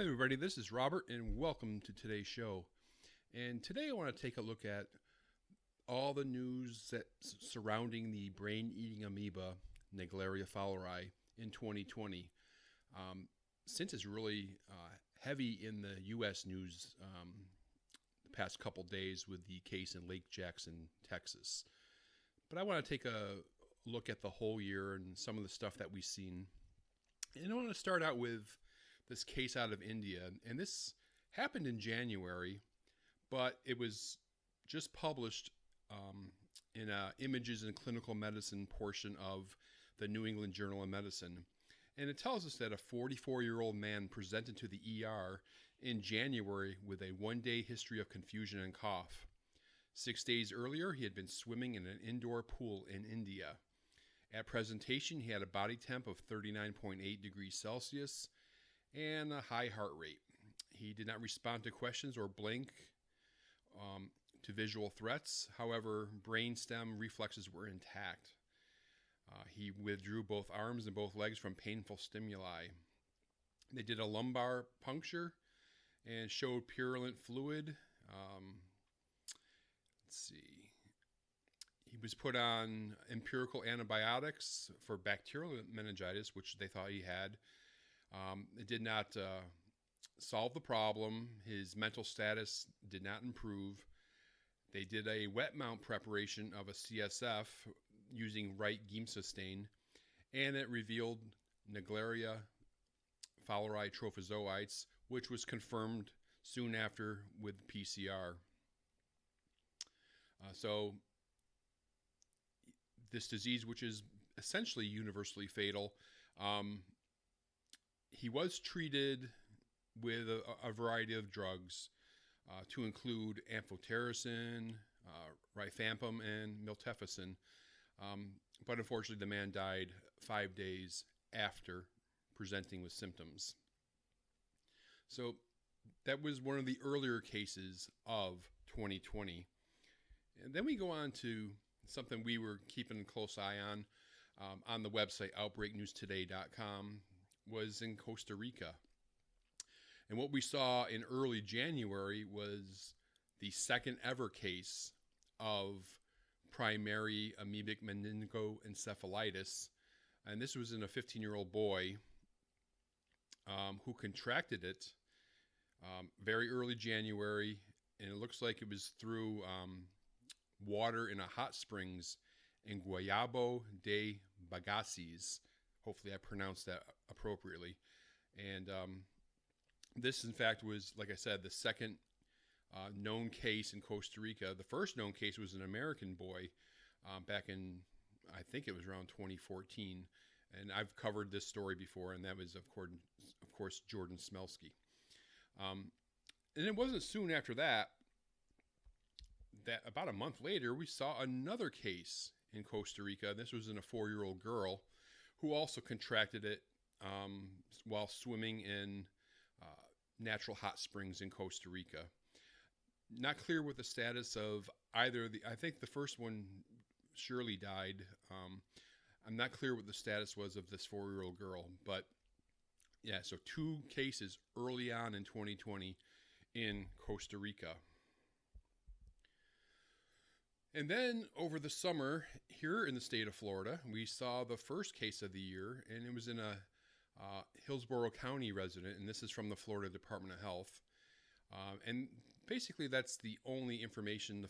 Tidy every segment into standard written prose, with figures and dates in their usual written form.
Hi, everybody. This is Robert, and welcome to today's show. And today I want to take a look at all the news surrounding the brain-eating amoeba, Naegleria fowleri, in 2020. Since it's really heavy in the U.S. news the past couple days with the case in Lake Jackson, Texas. But I want to take a look at the whole year and some of the stuff that we've seen. And I want to start out with this case out of India. And this happened in January, but it was just published in Images in Clinical Medicine portion of the New England Journal of Medicine. And it tells us that a 44-year-old man presented to the ER in January with a one-day history of confusion and cough. 6 days earlier, he had been swimming in an indoor pool in India. At presentation, he had a body temp of 39.8 degrees Celsius and a high heart rate. He did not respond to questions or blink to visual threats. However, brainstem reflexes were intact. He withdrew both arms and both legs from painful stimuli. They did a lumbar puncture and showed purulent fluid. Let's see. He was put on empirical antibiotics for bacterial meningitis, which they thought he had. It did not solve the problem. His mental status did not improve. They did a wet mount preparation of a CSF using right Giemsa stain, and it revealed Naegleria fowleri trophozoites, which was confirmed soon after with PCR. So this disease, which is essentially universally fatal, he was treated with a variety of drugs to include amphotericin, rifampin, and miltefosine. But unfortunately, the man died 5 days after presenting with symptoms. So that was one of the earlier cases of 2020. And then we go on to something we were keeping a close eye on the website outbreaknewstoday.com, was in Costa Rica. And what we saw in early January was the second ever case of primary amoebic meningoencephalitis. And this was in a 15-year-old boy who contracted it very early January. And it looks like it was through water in a hot springs in Guayabo de Bagaces. Hopefully I pronounced that appropriately. And this, in fact, was, like I said, the second known case in Costa Rica. The first known case was an American boy back in, I think it was around 2014. And I've covered this story before, and that was, of course, Jordan Smelsky. And it wasn't soon after that about a month later, we saw another case in Costa Rica. This was in a 4-year-old girl who also contracted it while swimming in natural hot springs in Costa Rica. Not clear what the status of either. I think the first one surely died. I'm not clear what the status was of this 4-year-old girl. But yeah, so 2 cases early on in 2020 in Costa Rica. And then over the summer, here in the state of Florida, we saw the first case of the year, and it was in a Hillsborough County resident, and this is from the Florida Department of Health. And basically, that's the only information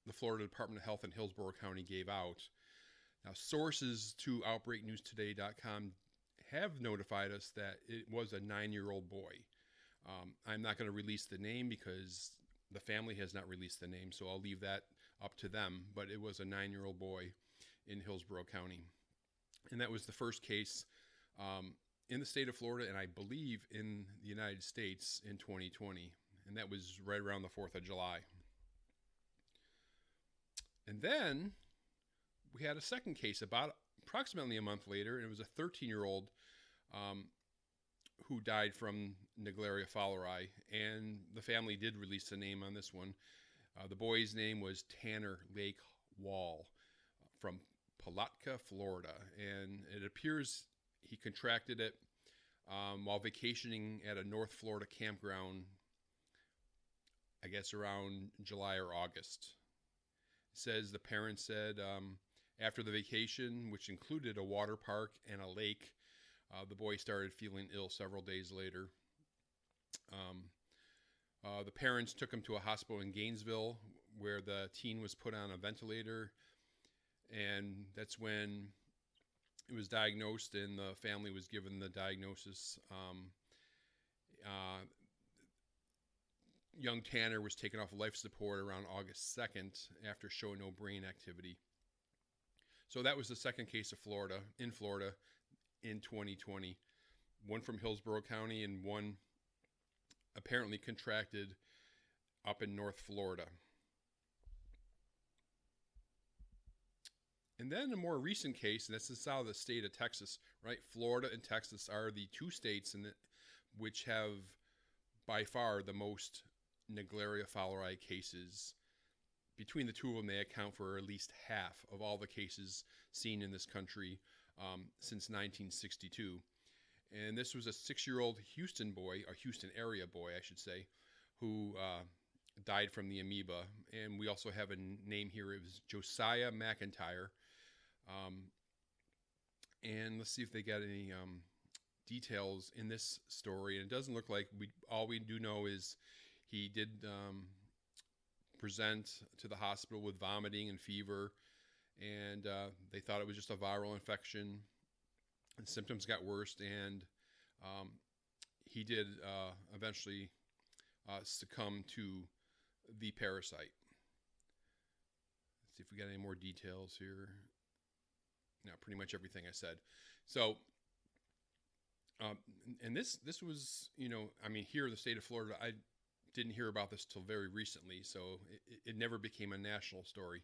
the Florida Department of Health and Hillsborough County gave out. Now, sources to OutbreakNewsToday.com have notified us that it was a 9-year-old boy. I'm not going to release the name because the family has not released the name, so I'll leave that up to them. But it was a 9-year-old boy in Hillsborough County. And that was the first case in the state of Florida, and I believe in the United States in 2020. And that was right around the 4th of July. And then we had a second case about approximately a month later, and it was a 13-year-old who died from Naegleria fowleri, and the family did release the name on this one. The boy's name was Tanner Lake Wall from Palatka, Florida, and it appears he contracted it while vacationing at a North Florida campground, I guess around July or August. It says the parents said after the vacation, which included a water park and a lake, the boy started feeling ill several days later. The parents took him to a hospital in Gainesville where the teen was put on a ventilator, and that's when it was diagnosed and the family was given the diagnosis. Young Tanner was taken off life support around August 2nd after showing no brain activity. So that was the second case of in Florida in 2020. One from Hillsborough County and one apparently contracted up in North Florida. And then a more recent case, and this is out of the state of Texas, right? Florida and Texas are the two states which have by far the most Naegleria fowleri cases. Between the two of them, they account for at least half of all the cases seen in this country since 1962. And this was a 6-year-old Houston area boy, I should say, who died from the amoeba. And we also have a name here. It was Josiah McIntyre. And let's see if they got any details in this story. And it doesn't look like all we do know is he did present to the hospital with vomiting and fever, and they thought it was just a viral infection. And symptoms got worse, and he did eventually succumb to the parasite. Let's see if we got any more details here. No, pretty much everything I said. So, and this was, here in the state of Florida, I didn't hear about this till very recently, so it never became a national story.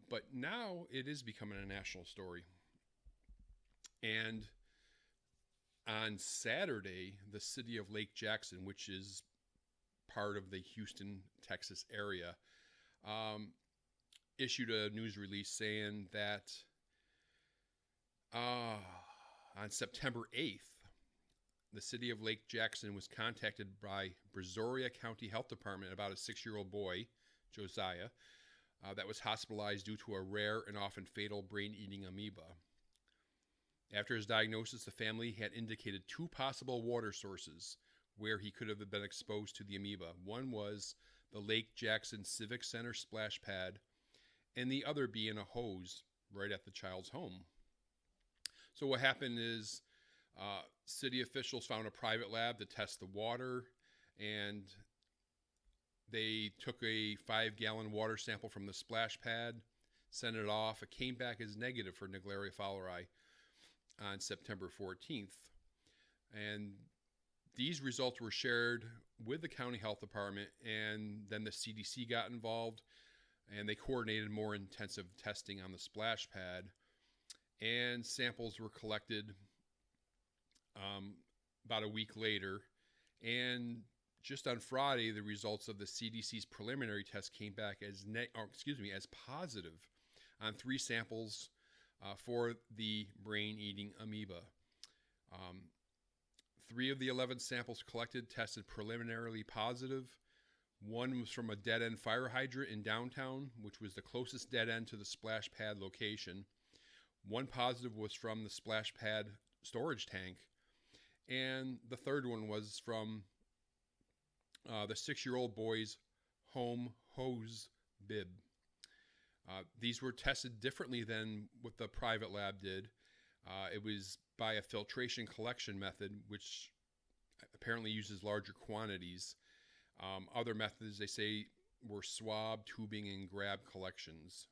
But now it is becoming a national story. And on Saturday, the city of Lake Jackson, which is part of the Houston, Texas area, issued a news release saying that on September 8th, the city of Lake Jackson was contacted by Brazoria County Health Department about a 6-year-old boy, Josiah, that was hospitalized due to a rare and often fatal brain-eating amoeba. After his diagnosis, the family had indicated 2 possible water sources where he could have been exposed to the amoeba. One was the Lake Jackson Civic Center splash pad, and the other being a hose right at the child's home. So what happened is city officials found a private lab to test the water, and they took a 5-gallon water sample from the splash pad, sent it off. It came back as negative for Naegleria fowleri on September 14th. And these results were shared with the county health department, and then the CDC got involved, and they coordinated more intensive testing on the splash pad. And samples were collected about a week later. And just on Friday, the results of the CDC's preliminary test came back as positive on 3 samples for the brain-eating amoeba. 3 of the 11 samples collected tested preliminarily positive. 1 was from a dead-end fire hydrant in downtown, which was the closest dead end to the splash pad location. 1 positive was from the splash pad storage tank. And the 3rd one was from the 6-year-old boy's home hose bib. These were tested differently than what the private lab did. It was by a filtration collection method, which apparently uses larger quantities. Other methods, they say, were swab, tubing, and grab collections.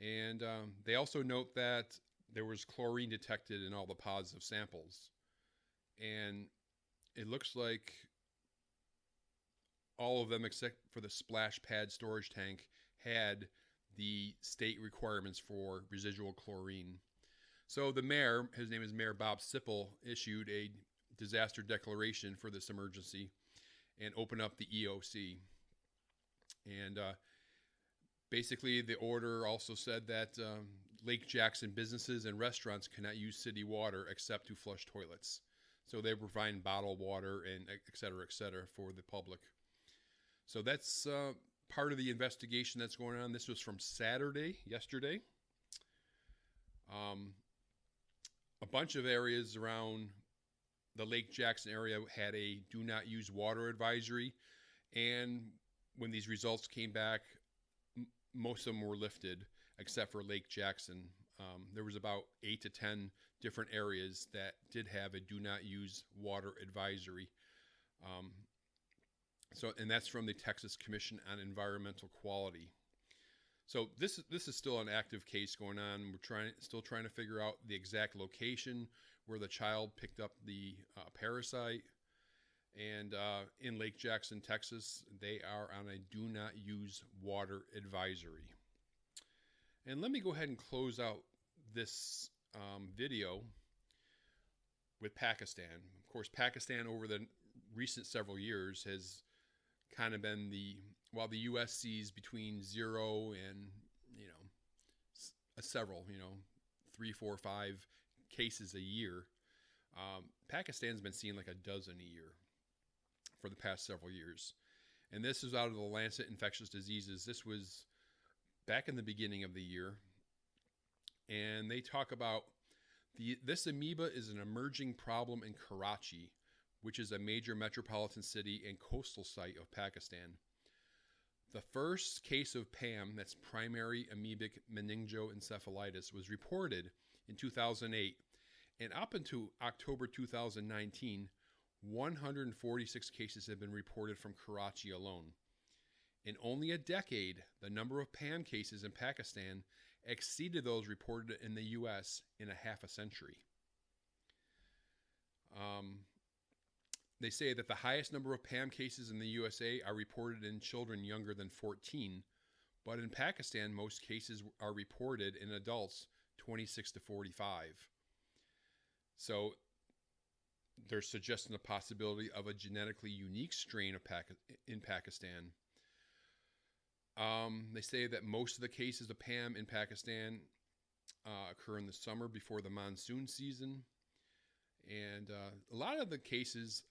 And they also note that there was chlorine detected in all the positive samples. And it looks like all of them except for the splash pad storage tank had the state requirements for residual chlorine. So the mayor, his name is Mayor Bob Sipple, issued a disaster declaration for this emergency and opened up the EOC. And basically the order also said that Lake Jackson businesses and restaurants cannot use city water except to flush toilets. So they provide bottled water and et cetera, for the public. So that's part of the investigation that's going on. This was from yesterday. A bunch of areas around the Lake Jackson area had a do not use water advisory. And when these results came back, most of them were lifted except for Lake Jackson. There was about 8 to 10 different areas that did have a do not use water advisory. And that's from the Texas Commission on Environmental Quality. So this is still an active case going on. We're still trying to figure out the exact location where the child picked up the parasite. And in Lake Jackson, Texas, they are on a do not use water advisory. And let me go ahead and close out this video with Pakistan. Of course, Pakistan over the recent several years has kind of been while the U.S. sees between 0 and, several, 3, 4, 5 cases a year. Pakistan's been seeing like a dozen a year for the past several years. And this is out of the Lancet Infectious Diseases. This was back in the beginning of the year. And they talk about this amoeba is an emerging problem in Karachi, which is a major metropolitan city and coastal site of Pakistan. The first case of PAM, that's primary amoebic meningoencephalitis, was reported in 2008. And up until October 2019, 146 cases have been reported from Karachi alone. In only a decade, the number of PAM cases in Pakistan exceeded those reported in the U.S. in a half a century. They say that the highest number of PAM cases in the USA are reported in children younger than 14, but in Pakistan, most cases are reported in adults 26 to 45. So they're suggesting the possibility of a genetically unique strain in Pakistan. They say that most of the cases of PAM in Pakistan occur in the summer before the monsoon season. And a lot of the cases,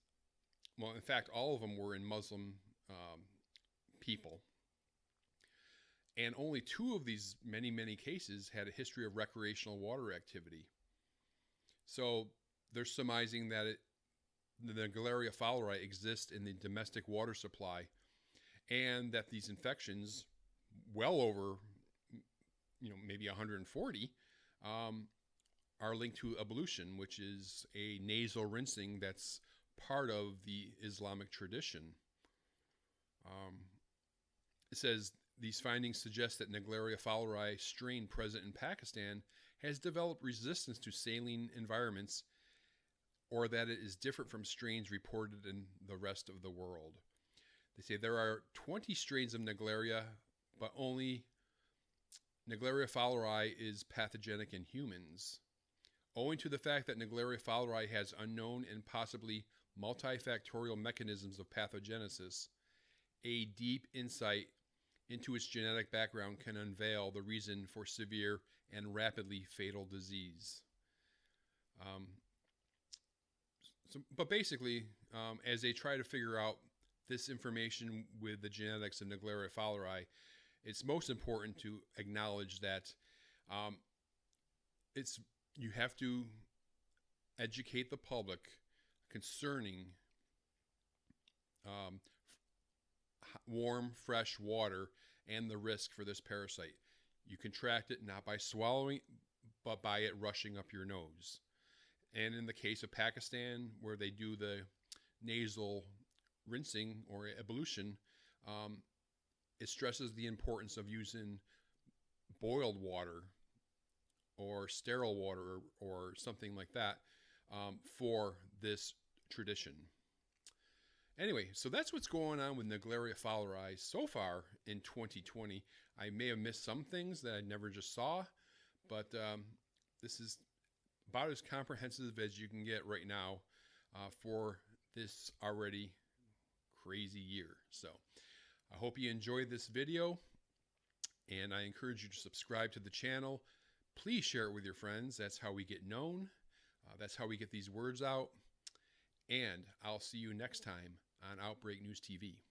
well, in fact, all of them were in Muslim people. And only 2 of these many, many cases had a history of recreational water activity. So they're surmising that the Naegleria fowleri exist in the domestic water supply, and that these infections, well over, maybe 140, are linked to ablution, which is a nasal rinsing that's part of the Islamic tradition. It says these findings suggest that Naegleria fowleri strain present in Pakistan has developed resistance to saline environments, or that it is different from strains reported in the rest of the world. They say there are 20 strains of Naegleria, but only Naegleria fowleri is pathogenic in humans. Owing to the fact that Naegleria fowleri has unknown and possibly multifactorial mechanisms of pathogenesis, a deep insight into its genetic background can unveil the reason for severe and rapidly fatal disease. But basically, as they try to figure out this information with the genetics of Naegleria fowleri, it's most important to acknowledge that you have to educate the public concerning warm, fresh water and the risk for this parasite. You contract it not by swallowing, but by it rushing up your nose. And in the case of Pakistan, where they do the nasal rinsing or ablution, it stresses the importance of using boiled water or sterile water or something like that for this tradition. Anyway, so that's what's going on with Naegleria fowleri so far in 2020. I may have missed some things that I never just saw, but this is about as comprehensive as you can get right now for this already crazy year. So I hope you enjoyed this video, and I encourage you to subscribe to the channel, Please share it with your friends. That's how we get known. That's how we get these words out. And I'll see you next time on Outbreak News TV.